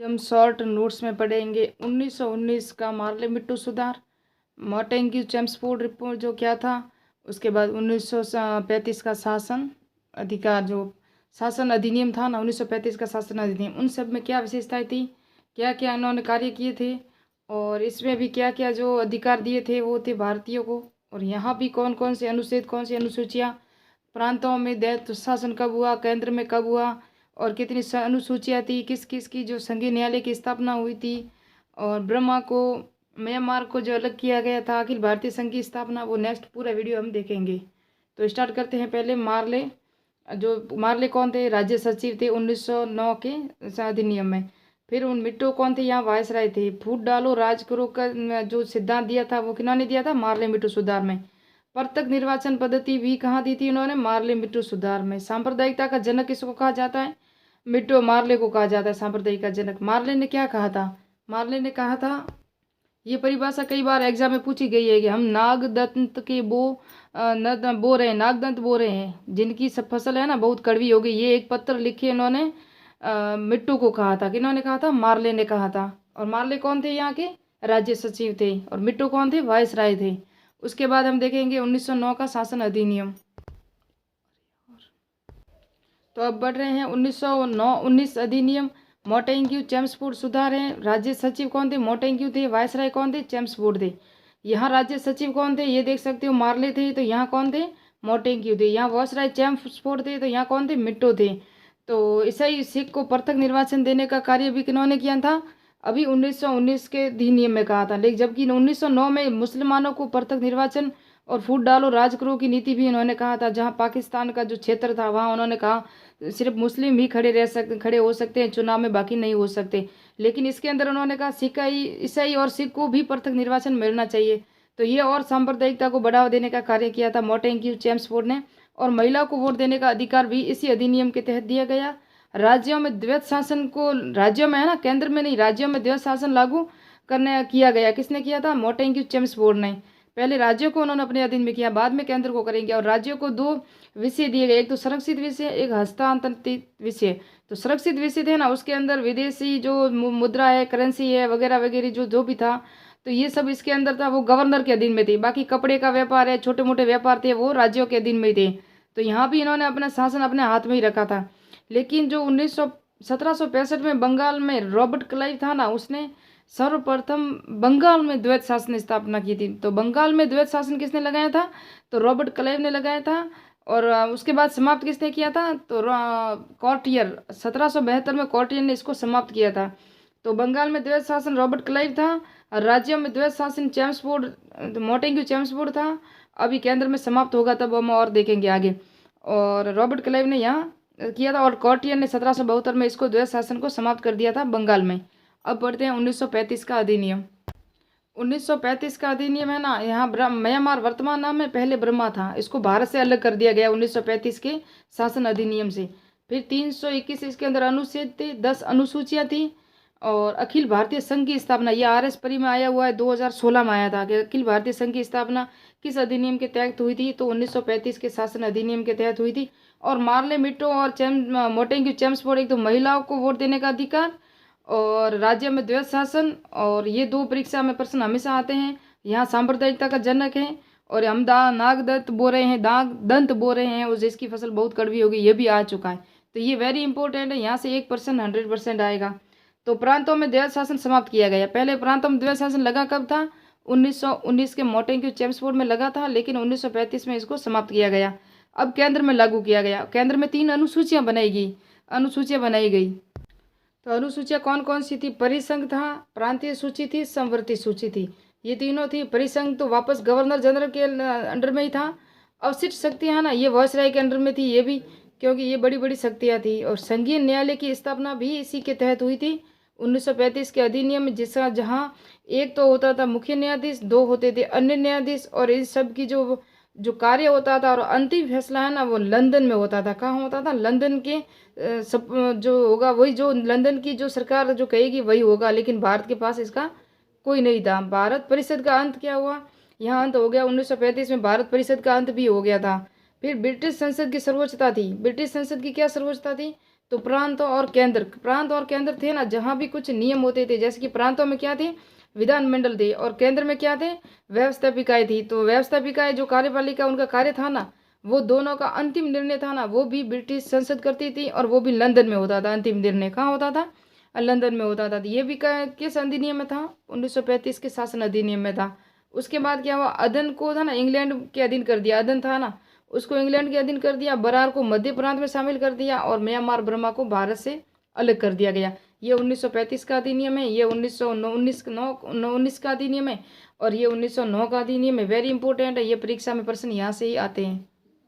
हम short notes में पढ़ेंगे 1919 का मार्ले मिट्टू सुधार, मोंटेग्यू चेम्सफोर्ड रिपोर्ट जो क्या था, उसके बाद 1935 का शासन अधिकार जो शासन अधिनियम था ना, 1935 का शासन अधिनियम, उन सब में क्या विशेषताएं थी, क्या क्या उन्होंने कार्य किए थे और इसमें भी क्या क्या जो अधिकार दिए थे वो थे भारतीयों को। और यहाँ भी कौन कौन से अनुच्छेद, कौन सी अनुसूचियाँ, प्रांतों में दैत्य शासन कब हुआ, केंद्र में कब हुआ और कितनी अनुसूचियाँ थी, किस किस की जो संघीय न्यायालय की स्थापना हुई थी, और ब्रह्मा को म्यांमार को जो अलग किया गया था, अखिल भारतीय संघ की स्थापना, वो नेक्स्ट पूरा वीडियो हम देखेंगे। तो स्टार्ट करते हैं। पहले मार्ले, जो मार्ले कौन थे, राज्य सचिव थे 1909 के अधिनियम में। फिर उन मिट्टो कौन थे, यहाँ वायसराय थे। फूट डालो राज करो का जो सिद्धांत दिया था वो किन्होंने दिया था, मार्ले मिट्टू सुधार में। प्रत्यक्ष निर्वाचन पद्धति भी कहाँ दी थी उन्होंने, मार्ले मिट्टू सुधार में। सांप्रदायिकता का जनक किसको कहा जाता है, मिट्टू मार्ले को कहा जाता है सांप्रदायिक का जनक। मार्ले ने क्या कहा था, मार्ले ने कहा था, ये परिभाषा कई बार एग्जाम में पूछी गई है कि हम नागदंत के बो रहे हैं, नागदंत बो रहे हैं, जिनकी सब फसल है ना बहुत कड़वी हो गई। ये एक पत्र लिखे इन्होंने मिट्टू को कहा था। किन्होंने कहा था, मार्ले ने कहा था। और मार्ले कौन थे, यहाँ के राज्य सचिव थे। और मिट्टू कौन थे, वायसराय थे। उसके बाद हम देखेंगे 1909 का शासन अधिनियम। तो अब बढ़ रहे हैं 1919 अधिनियम। मोंटेग्यू चेम्सफोर्ड सुधार है। राज्य सचिव कौन थे, मोंटेग्यू थे। वायसराय कौन थे, चेम्सफोर्ड थे। यहाँ राज्य सचिव कौन थे, ये देख सकते हो, मार्ले थे। तो यहाँ कौन थे, मोंटेग्यू थे। यहाँ वायसराय चेम्सफोर्ड थे। तो यहाँ कौन थे, मिट्टो थे। तो ईसाई सिख को पृथक निर्वाचन देने का कार्य भी किन्होंने किया था, अभी 1919 के अधिनियम में कहा था। लेकिन जबकि 1909 में मुसलमानों को पृथक निर्वाचन और फूट डालो राज करो की नीति भी इन्होंने कहा था। जहाँ पाकिस्तान का जो क्षेत्र था वहाँ उन्होंने कहा सिर्फ मुस्लिम ही खड़े हो सकते हैं चुनाव में, बाकी नहीं हो सकते। लेकिन इसके अंदर उन्होंने कहा सिखाई, ईसाई और सिख को भी पृथक निर्वाचन मिलना चाहिए। तो ये और सांप्रदायिकता को बढ़ावा देने का कार्य किया था मोंटेग्यू चेम्सफोर्ड ने। और महिला को वोट देने का अधिकार भी इसी अधिनियम के तहत दिया गया। राज्यों में द्वैत शासन को, राज्यों में है ना, केंद्र में नहीं, राज्यों में द्वैत शासन लागू करने किया गया। किसने किया था, मोंटेग्यू चेम्सफोर्ड ने। पहले राज्यों को उन्होंने अपने अधीन में किया, बाद में केंद्र को करेंगे। और राज्यों को दो विषय दिए गए, एक तो संरक्षित विषय, एक हस्तांतरित विषय। तो संरक्षित विषय थे ना, उसके अंदर विदेशी जो मुद्रा है, करेंसी है, वगैरह वगैरह जो जो भी था, तो ये सब इसके अंदर था, वो गवर्नर के अधीन में थी। बाकी कपड़े का व्यापार है, छोटे मोटे व्यापार थे, वो राज्यों के अधीन में थे। तो यहाँ भी इन्होंने अपना शासन अपने हाथ में ही रखा था। लेकिन जो 1765 में बंगाल में रॉबर्ट क्लाइव था ना, उसने सर्वप्रथम बंगाल में द्वैत शासन स्थापना की थी। तो बंगाल में द्वैत शासन किसने लगाया था, तो रॉबर्ट क्लाइव ने लगाया था। और उसके बाद समाप्त किसने किया था, तो कॉर्टियर, 1772 में कॉर्टियर ने इसको समाप्त किया था। तो बंगाल में द्वैत शासन रॉबर्ट क्लाइव था, और राज्यों में द्वैत शासन चेम्सफोर्ड, मोंटेग्यू चेम्सफोर्ड था। अभी केंद्र में समाप्त होगा तब हम और देखेंगे आगे। और रॉबर्ट क्लाइव ने यहाँ किया था, और कॉर्टियर ने 1772 में इसको द्वैत शासन को समाप्त कर दिया था बंगाल में। अब पढ़ते हैं 1935 का अधिनियम। 1935 का अधिनियम है ना, यहाँ म्यांमार वर्तमान नाम में पहले ब्रह्मा था, इसको भारत से अलग कर दिया गया 1935 के शासन अधिनियम से। फिर 321 इसके अंदर अनुच्छेद थे, 10 अनुसूचियाँ थी। और अखिल भारतीय संघ की स्थापना, ये RS परी में आया हुआ है, 2016 में आया था कि अखिल भारतीय संघ की स्थापना किस अधिनियम के तहत हुई थी, तो 1935 के शासन अधिनियम के तहत हुई थी। और मार्ले मिट्टो और मोंटेग्यू चेम्सफोर्ड, एक तो महिलाओं को वोट देने का अधिकार और राज्य में द्वैत शासन। और ये दो परीक्षा में प्रश्न हमेशा आते हैं। यहाँ सांप्रदायिकता का जनक है। और हम नागदत्त बो रहे हैं, दंत बो रहे हैं, और जिसकी फसल बहुत कड़वी होगी, ये भी आ चुका है। तो ये वेरी इंपॉर्टेंट है, यहाँ से 1% 100% आएगा। तो प्रांतों में द्वैत शासन समाप्त किया गया। पहले प्रांतों में द्वैत शासन लगा कब था, 1919 के मोंटेग्यू चेम्सफोर्ड में लगा था, लेकिन 1935 में इसको समाप्त किया गया। अब केंद्र में लागू किया गया। केंद्र में 3 अनुसूचियाँ बनाई गई। तो अनुसूचियाँ कौन कौन सी थी, परिसंघ था, प्रांतीय सूची थी, संवर्ती सूची थी, ये तीनों थी। परिसंघ तो वापस गवर्नर जनरल के अंडर में ही था। अवशिष्ट शक्तियाँ है ना, ये वायसराय के अंडर में थी, ये भी, क्योंकि ये बड़ी बड़ी शक्तियाँ थी। और संघीय न्यायालय की स्थापना भी इसी के तहत हुई थी 1935 के अधिनियम में, जिसका जहाँ एक तो होता था मुख्य न्यायाधीश, 2 होते थे अन्य न्यायाधीश, और इस सब की जो कार्य होता था और अंतिम फैसला है ना, वो लंदन में होता था। कहाँ होता था, लंदन के सब जो होगा वही, जो लंदन की जो सरकार जो कहेगी वही होगा। लेकिन भारत के पास इसका कोई नहीं था। भारत परिषद का अंत क्या हुआ, यहाँ अंत हो गया 1935 में, भारत परिषद का अंत भी हो गया था। फिर ब्रिटिश संसद की सर्वोच्चता थी। ब्रिटिश संसद की क्या सर्वोच्चता थी, तो प्रांत और केंद्र थे ना, जहाँ भी कुछ नियम होते थे, जैसे कि प्रांतों में क्या थे, विधानमंडल थे, और केंद्र में क्या थे, व्यवस्थापिकाएं थी। तो व्यवस्थापिकाएं जो कार्यपालिका उनका कार्य था ना, वो दोनों का अंतिम निर्णय था ना, वो भी ब्रिटिश संसद करती थी, और वो भी लंदन में होता था। अंतिम निर्णय कहाँ होता था, लंदन में होता था। तो ये भी किस अधिनियम में था, 1935 के शासन अधिनियम में था। उसके बाद क्या हुआ, अदन को था ना इंग्लैंड के अधीन कर दिया, अदन था ना उसको इंग्लैंड के अधीन कर दिया, बरार को मध्य प्रांत में शामिल कर दिया, और म्यांमार बर्मा को भारत से अलग कर दिया गया। ये 1935 का अधिनियम है, ये 1919 का अधिनियम है, और ये 1909 का अधिनियम है। वेरी इंपॉर्टेंट है, ये परीक्षा में प्रश्न यहाँ से ही आते हैं।